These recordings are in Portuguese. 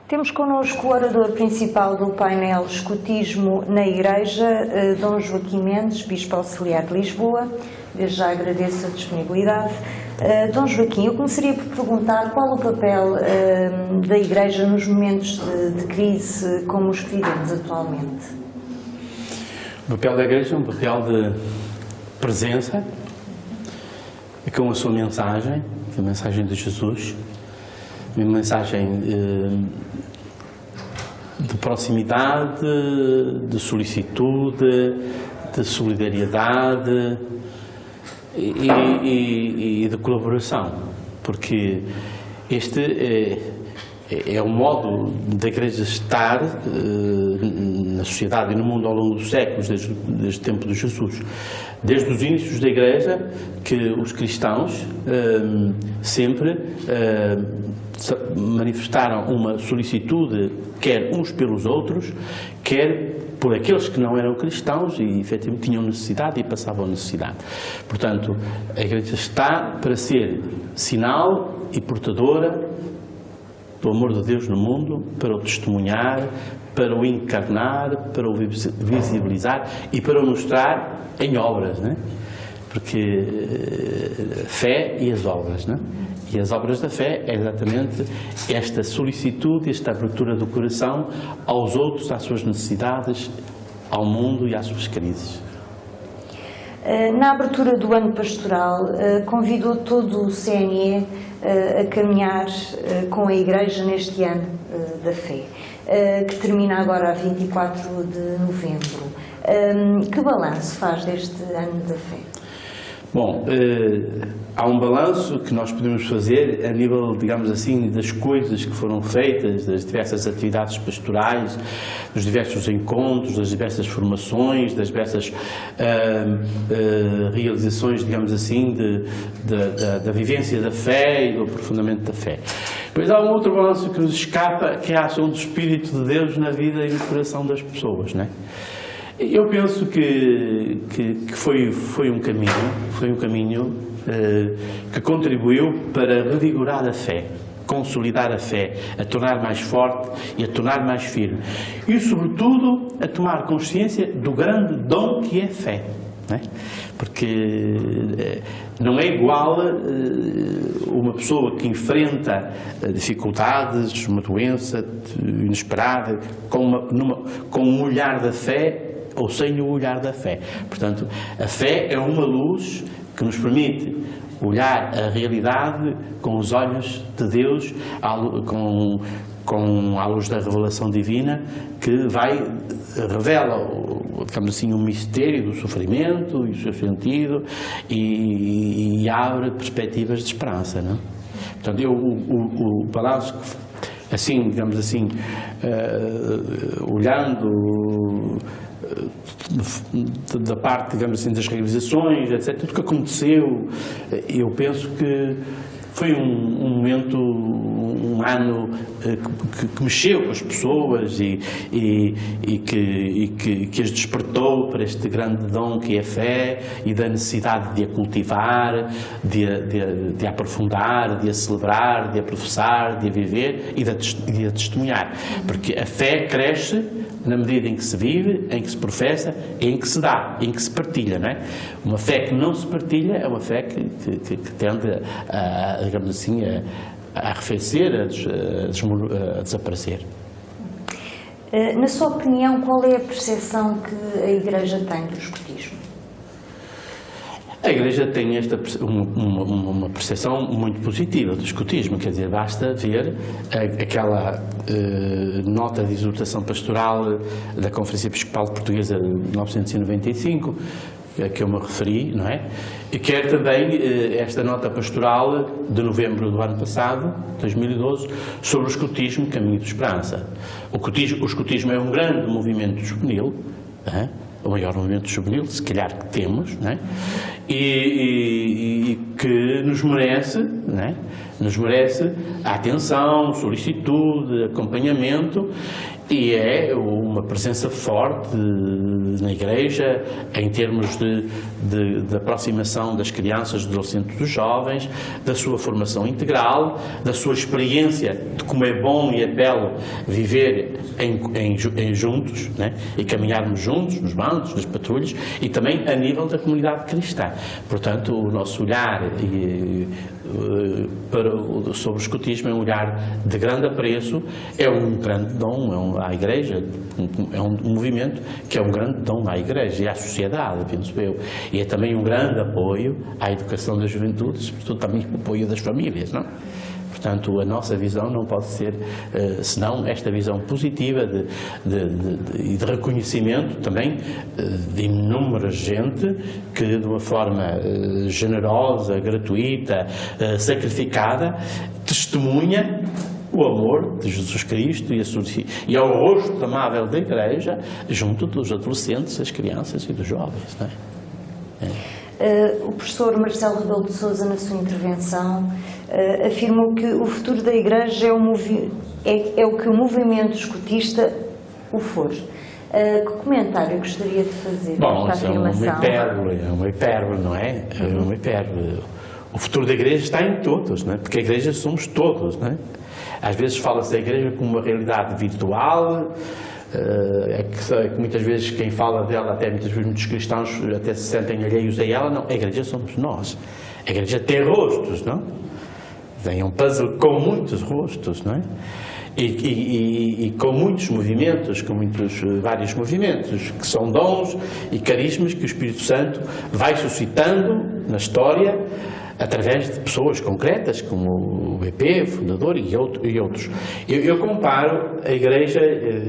Temos connosco o orador principal do painel Escotismo na Igreja, Dom Joaquim Mendes, Bispo Auxiliar de Lisboa. Desde já agradeço a disponibilidade. Dom Joaquim, eu começaria por perguntar qual o papel da Igreja nos momentos de crise como os que vivemos atualmente. O papel da Igreja é um papel de presença, com a sua mensagem, a mensagem de Jesus, uma mensagem de proximidade, de solicitude, de solidariedade e de colaboração, porque este é o modo da Igreja estar na sociedade e no mundo ao longo dos séculos, desde o tempo de Jesus. Desde os inícios da Igreja, que os cristãos sempre manifestaram uma solicitude, quer uns pelos outros, quer por aqueles que não eram cristãos e efetivamente tinham necessidade e passavam necessidade. Portanto, a Igreja está para ser sinal e portadora do amor de Deus no mundo, para o testemunhar, para o encarnar, para o visibilizar e para o mostrar em obras, né? Porque fé e as obras, né? E as obras da fé é exatamente esta solicitude, esta abertura do coração aos outros, às suas necessidades, ao mundo e às suas crises. Na abertura do ano pastoral, convidou todo o CNE a caminhar com a Igreja neste ano da fé, que termina agora a 24 de novembro. Que balanço faz deste ano da fé? Bom, há um balanço que nós podemos fazer a nível, digamos assim, das coisas que foram feitas, das diversas atividades pastorais, dos diversos encontros, das diversas formações, das diversas realizações, digamos assim, da vivência da fé e do aprofundamento da fé. Depois há um outro balanço que nos escapa, que é a ação do Espírito de Deus na vida e no coração das pessoas, não é? Eu penso que foi um caminho que contribuiu para revigorar a fé, consolidar a fé, a tornar mais forte e a tornar mais firme. E, sobretudo, a tomar consciência do grande dom que é a fé. Não é? Porque não é igual uma pessoa que enfrenta dificuldades, uma doença inesperada, com um olhar da fé, ou sem o olhar da fé. Portanto, a fé é uma luz que nos permite olhar a realidade com os olhos de Deus, com a luz da revelação divina, que revela, digamos assim, o mistério do sofrimento e o seu sentido e abre perspectivas de esperança, não? Portanto, o balanço, assim, digamos assim, olhando da parte, digamos assim, das realizações, etc., tudo o que aconteceu, eu penso que foi um momento, um ano que mexeu com as pessoas e que as despertou para este grande dom que é a fé e da necessidade de a cultivar, de a aprofundar, de a celebrar, de a professar, de a viver e de a testemunhar. Porque a fé cresce na medida em que se vive, em que se professa, em que se dá, em que se partilha, não é? Uma fé que não se partilha é uma fé que tende a, digamos assim, a arrefecer, a desaparecer. Na sua opinião, qual é a percepção que a Igreja tem do escotismo? A Igreja tem uma percepção muito positiva do escotismo, quer dizer, basta ver aquela nota de exortação pastoral da Conferência Episcopal Portuguesa de 1995, a que eu me referi, não é? E quer também esta nota pastoral de novembro do ano passado, 2012, sobre o escotismo, Caminho de Esperança. O escotismo é um grande movimento juvenil, não é? O maior movimento juvenil, se calhar, que temos, não é? E que nos merece, não é? Nos merece a atenção, solicitude, acompanhamento E é uma presença forte na Igreja em termos de aproximação das crianças, dos adolescentes, dos jovens, da sua formação integral, da sua experiência de como é bom e é belo viver em juntos, né? E caminharmos juntos nos bandos, nas patrulhas, e também a nível da comunidade cristã. Portanto, o nosso olhar sobre o escotismo é um olhar de grande apreço, é um grande dom à Igreja, é um movimento que é um grande dom à Igreja e à sociedade, penso eu, e é também um grande apoio à educação da juventude, sobretudo também o apoio das famílias, não? Portanto, a nossa visão não pode ser, senão esta visão positiva e de reconhecimento também de inúmera gente que, de uma forma generosa, gratuita, sacrificada, testemunha o amor de Jesus Cristo e ao rosto amável da Igreja junto dos adolescentes, das crianças e dos jovens, não é? O professor Marcelo Rebelo de Sousa, na sua intervenção, afirmou que o futuro da Igreja é o que o movimento escotista o for. Que comentário gostaria de fazer Bom, esta afirmação? É uma hipérbole, não é? É uma hipérbole. O futuro da Igreja está em todos, não é? Porque a Igreja somos todos, não é? Às vezes fala-se da Igreja como uma realidade virtual, é que muitas vezes quem fala dela, até muitas vezes muitos cristãos até se sentem alheios a ela. Não, a Igreja somos nós. A Igreja tem rostos, não? Vem um puzzle com muitos rostos, não é? E com muitos movimentos, vários movimentos, que são dons e carismas que o Espírito Santo vai suscitando na história, através de pessoas concretas, como o BP, o fundador e outros. Eu comparo a Igreja,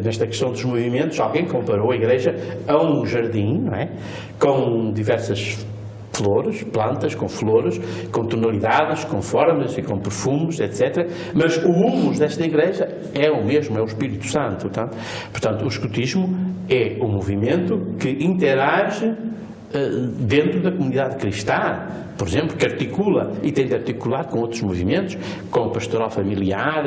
nesta questão dos movimentos, alguém comparou a Igreja a um jardim, não é? Com diversas flores, plantas com flores, com tonalidades, com formas e com perfumes, etc. Mas o humus desta Igreja é o mesmo, é o Espírito Santo. Tá? Portanto, o escotismo é um movimento que interage dentro da comunidade cristã, por exemplo, que articula e tem de articular com outros movimentos, com o pastoral familiar,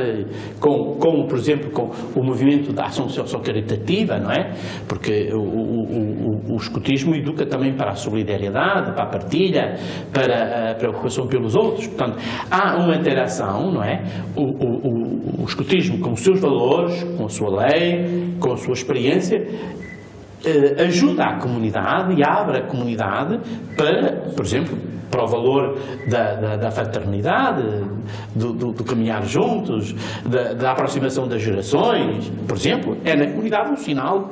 por exemplo, com o movimento da ação social caritativa, não é? Porque o escotismo educa também para a solidariedade, para a partilha, para a preocupação pelos outros. Portanto, há uma interação, não é? O escotismo, com os seus valores, com a sua lei, com a sua experiência, ajuda a comunidade e abre a comunidade para, por exemplo, para o valor da fraternidade, do caminhar juntos, da aproximação das gerações, por exemplo, é na comunidade um sinal,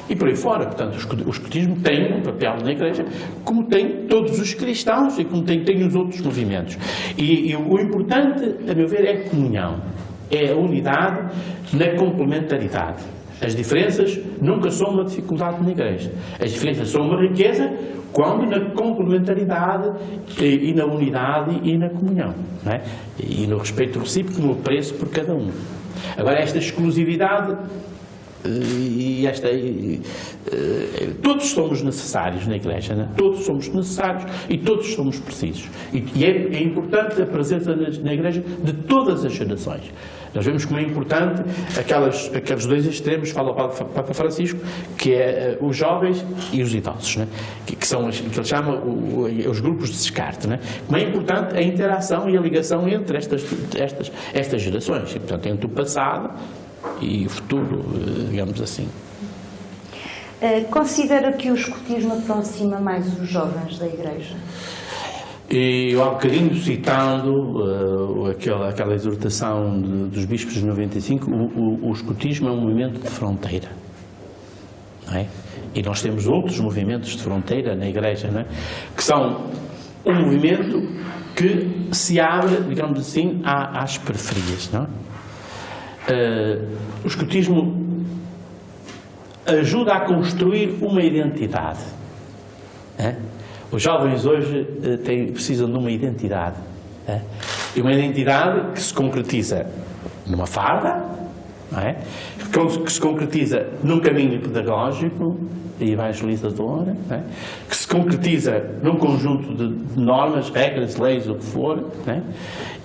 e por aí fora. Portanto, o escotismo tem um papel na Igreja, como tem todos os cristãos e como tem os outros movimentos. E o importante, a meu ver, é a comunhão, é a unidade na complementaridade. As diferenças nunca são uma dificuldade na Igreja. As diferenças são uma riqueza quando na complementaridade e na unidade e na comunhão, não é? E no respeito recíproco, no apreço por cada um. Agora, esta exclusividade todos somos necessários na Igreja, não é? Todos somos necessários e todos somos precisos. E é importante a presença na Igreja de todas as gerações. Nós vemos como é importante aqueles dois extremos, fala o Papa Francisco, que é os jovens e os idosos, né? que são que ele chama os grupos de descarte. Né? Como é importante a interação e a ligação entre estas gerações, e, portanto, entre o passado e o futuro, digamos assim. Considera que o escotismo aproxima mais os jovens da Igreja? E eu há bocadinho, citando aquela exortação dos bispos de 95, o escotismo é um movimento de fronteira, não é? E nós temos outros movimentos de fronteira na Igreja, não é? Que são um movimento que se abre, digamos assim, às periferias, não é? O escotismo ajuda a construir uma identidade, não é? Os jovens hoje precisam de uma identidade. E uma identidade que se concretiza numa farda, não é? Que se concretiza num caminho pedagógico e evangelizador, não é? Que se concretiza num conjunto de normas, regras, leis, o que for, não é?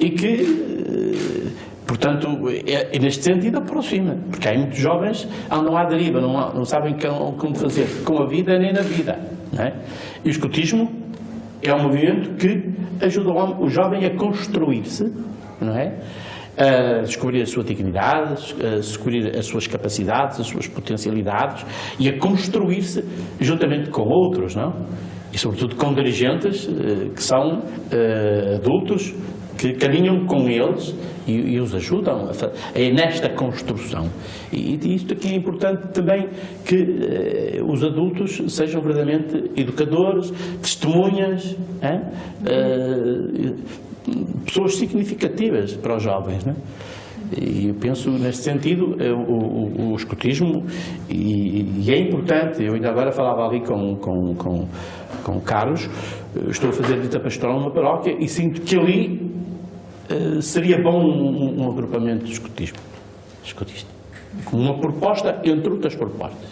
E que portanto, neste sentido aproxima, porque há muitos jovens que andam à deriva, não sabem como fazer com a vida nem na vida, não é? E o escotismo é um movimento que ajuda o jovem a construir-se, não é? A descobrir a sua dignidade, a descobrir as suas capacidades, as suas potencialidades e a construir-se juntamente com outros, não? E sobretudo com dirigentes que são adultos, que caminham com eles e os ajudam nesta construção. E isto aqui é importante também, que os adultos sejam verdadeiramente educadores, testemunhas, pessoas significativas para os jovens, não é? E eu penso neste sentido o escotismo, e é importante. Eu ainda agora falava ali com Carlos, estou a fazer visita pastoral numa paróquia e sinto que ali seria bom um agrupamento de escotista, com uma proposta entre outras propostas,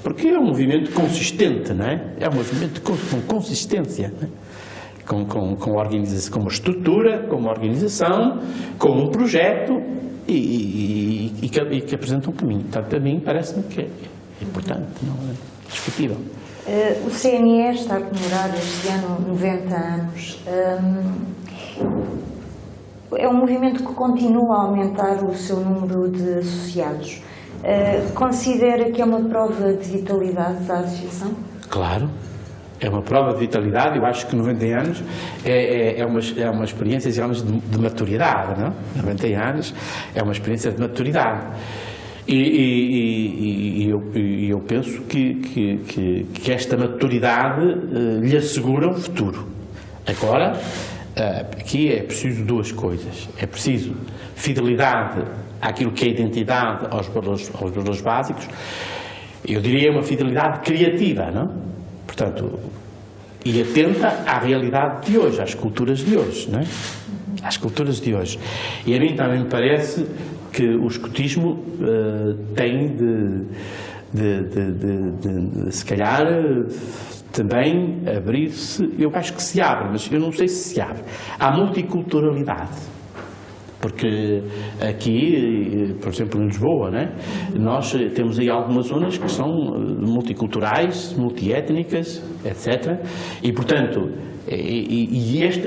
porque é um movimento consistente, não é? É um movimento com consistência, não é? Com organização, com uma estrutura, com uma organização, com um projeto e que apresenta um caminho. Portanto, a mim parece-me que é importante, não é discutível. O CNE está a comemorar este ano 90 anos. É um movimento que continua a aumentar o seu número de associados. Considera que é uma prova de vitalidade da associação? Claro. É uma prova de vitalidade. Eu acho que 90 anos é uma experiência, digamos, de maturidade, não? 90 anos é uma experiência de maturidade. E eu penso que esta maturidade lhe assegura um futuro. Agora, aqui é preciso duas coisas. É preciso fidelidade àquilo que é a identidade, aos valores básicos. Eu diria uma fidelidade criativa, não? Portanto, e atenta à realidade de hoje, às culturas de hoje, não é? Às culturas de hoje. E a mim também me parece que o escotismo tem de se calhar, também abrir-se. Eu acho que se abre, mas eu não sei se se abre. Há multiculturalidade. Porque aqui, por exemplo, em Lisboa, né, nós temos aí algumas zonas que são multiculturais, multiétnicas, etc. E, portanto,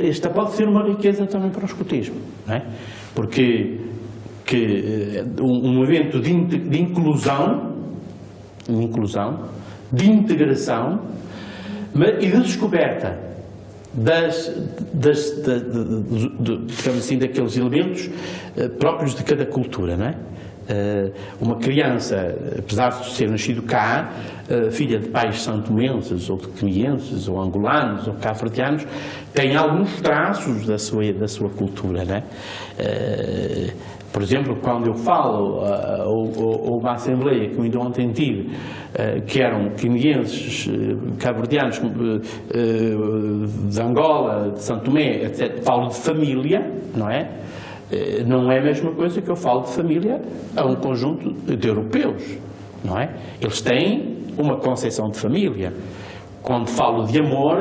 esta pode ser uma riqueza também para o escotismo, não é? Porque um evento de inclusão, de integração e de descoberta digamos assim, daqueles elementos próprios de cada cultura, não é? Uma criança, apesar de ser nascido cá, filha de pais santomenses, ou de quenienses, ou angolanos, ou cabo-verdianos, tem alguns traços da sua cultura, não é? Por exemplo, quando eu falo ou uma assembleia que eu ainda ontem tive, que eram quenienses, cabo-verdianos, de Angola, de São Tomé, etc., falo de família, não é? Não é a mesma coisa que eu falo de família a um conjunto de europeus, não é? Eles têm uma concepção de família. Quando falo de amor,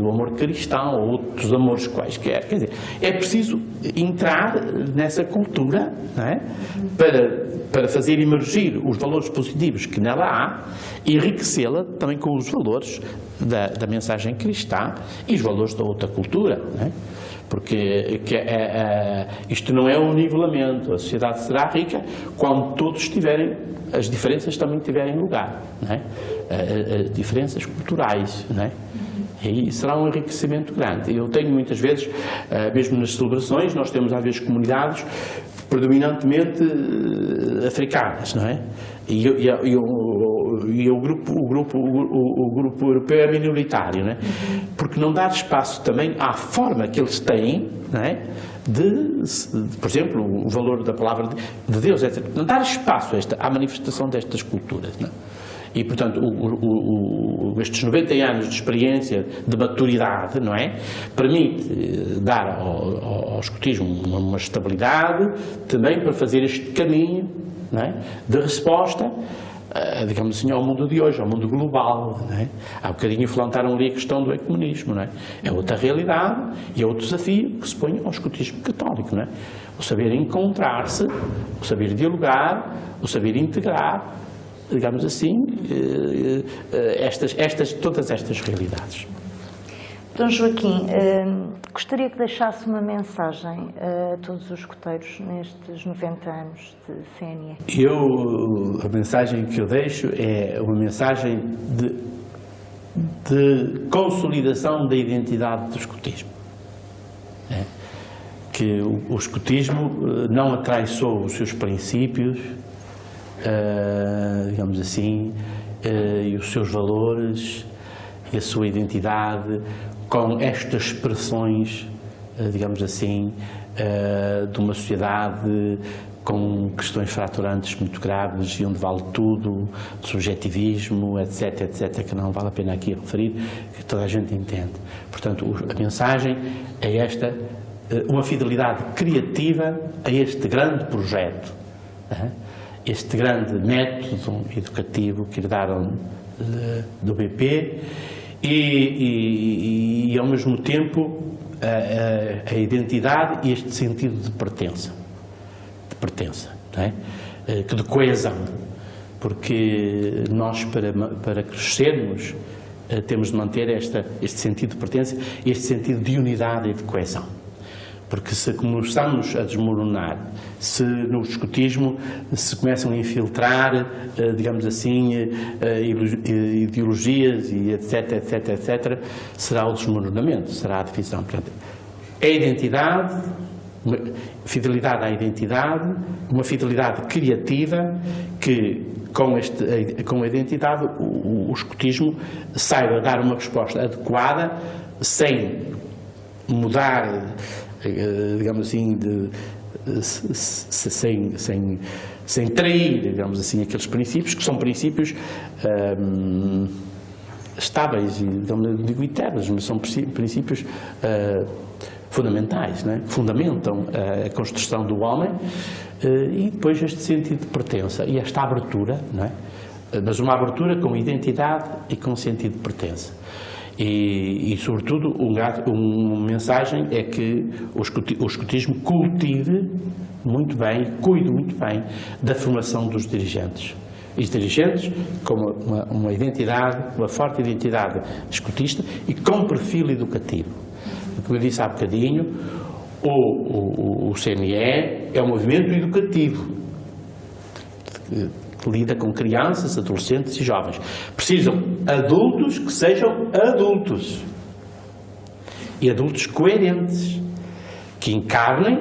o amor cristão ou outros amores quaisquer, quer dizer, é preciso entrar nessa cultura, não é? Para fazer emergir os valores positivos que nela há e enriquecê-la também com os valores da mensagem cristã e os valores da outra cultura, não é? Porque isto não é um nivelamento. A sociedade será rica quando todos as diferenças também tiverem lugar, não é? As diferenças culturais, não é? E aí será um enriquecimento grande. Eu tenho muitas vezes, mesmo nas celebrações, nós temos às vezes comunidades predominantemente africanas, não é? E o grupo europeu é minoritário, não é? Porque não dá espaço também à forma que eles têm, não é? Por exemplo, o valor da palavra de Deus, etc. Não dá espaço à manifestação destas culturas, não é? E, portanto, estes 90 anos de experiência, de maturidade, não é? Permite dar ao escotismo uma estabilidade também para fazer este caminho, não é? De resposta digamos assim, ao mundo de hoje, ao mundo global, não é? Há bocadinho flantaram ali a questão do ecumenismo, não é? É outra realidade e é outro desafio que se põe ao escotismo católico, não é? O saber encontrar-se, o saber dialogar, o saber integrar, digamos assim, todas estas realidades. Dom Joaquim, gostaria que deixasse uma mensagem a todos os escoteiros nestes 90 anos de CNE. A mensagem que eu deixo é uma mensagem de consolidação da identidade do escotismo. Que o escotismo não atraiçoou os seus princípios, digamos assim, e os seus valores e a sua identidade com estas expressões, digamos assim, de uma sociedade com questões fraturantes muito graves e onde vale tudo, de subjetivismo, etc, etc, que não vale a pena aqui referir, que toda a gente entende. Portanto, a mensagem é esta, uma fidelidade criativa a este grande projeto, este grande método educativo que herdaram do BP e ao mesmo tempo a identidade e este sentido de pertença, não é? Que de coesão, porque nós para crescermos temos de manter este sentido de pertença, este sentido de unidade e de coesão. Porque se começamos a desmoronar, se no escotismo se começam a infiltrar, digamos assim, ideologias e etc, etc, etc, será o desmoronamento, será a divisão. Portanto, é a identidade, fidelidade à identidade, uma fidelidade criativa que, com a identidade, o escotismo saiba dar uma resposta adequada, sem mudar, digamos assim, sem trair, digamos assim, aqueles princípios que são princípios estáveis e, não digo eternos, mas são princípios fundamentais, não é? Que fundamentam a construção do homem, e depois este sentido de pertença e esta abertura, não é? Mas uma abertura com identidade e com sentido de pertença. E sobretudo, uma mensagem é que o escotismo cultive muito bem, cuide muito bem da formação dos dirigentes. E os dirigentes com uma identidade, uma forte identidade escotista e com perfil educativo. Como eu disse há bocadinho, o CNE é um movimento educativo que lida com crianças, adolescentes e jovens. Precisam adultos que sejam adultos. E adultos coerentes, que encarnem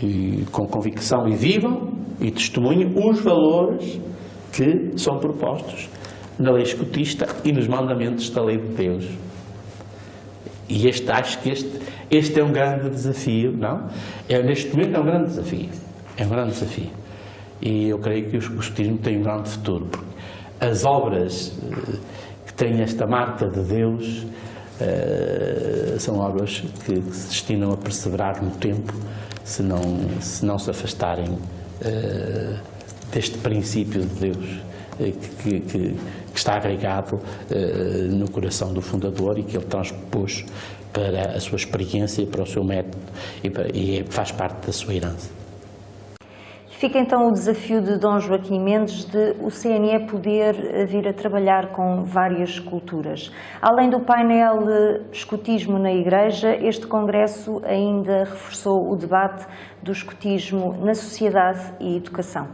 e, com convicção, e vivam e testemunhem os valores que são propostos na lei escotista e nos mandamentos da lei de Deus. E acho que este é um grande desafio, não? Neste momento é um grande desafio. É um grande desafio. E eu creio que o escotismo tem um grande futuro, porque as obras que têm esta marca de Deus são obras que se destinam a perseverar no tempo, se não se afastarem deste princípio de Deus que está agregado no coração do fundador e que ele transpôs para a sua experiência e para o seu método e faz parte da sua herança. Fica então o desafio de Dom Joaquim Mendes de o CNE poder vir a trabalhar com várias culturas. Além do painel Escotismo na Igreja, este congresso ainda reforçou o debate do escotismo na sociedade e educação.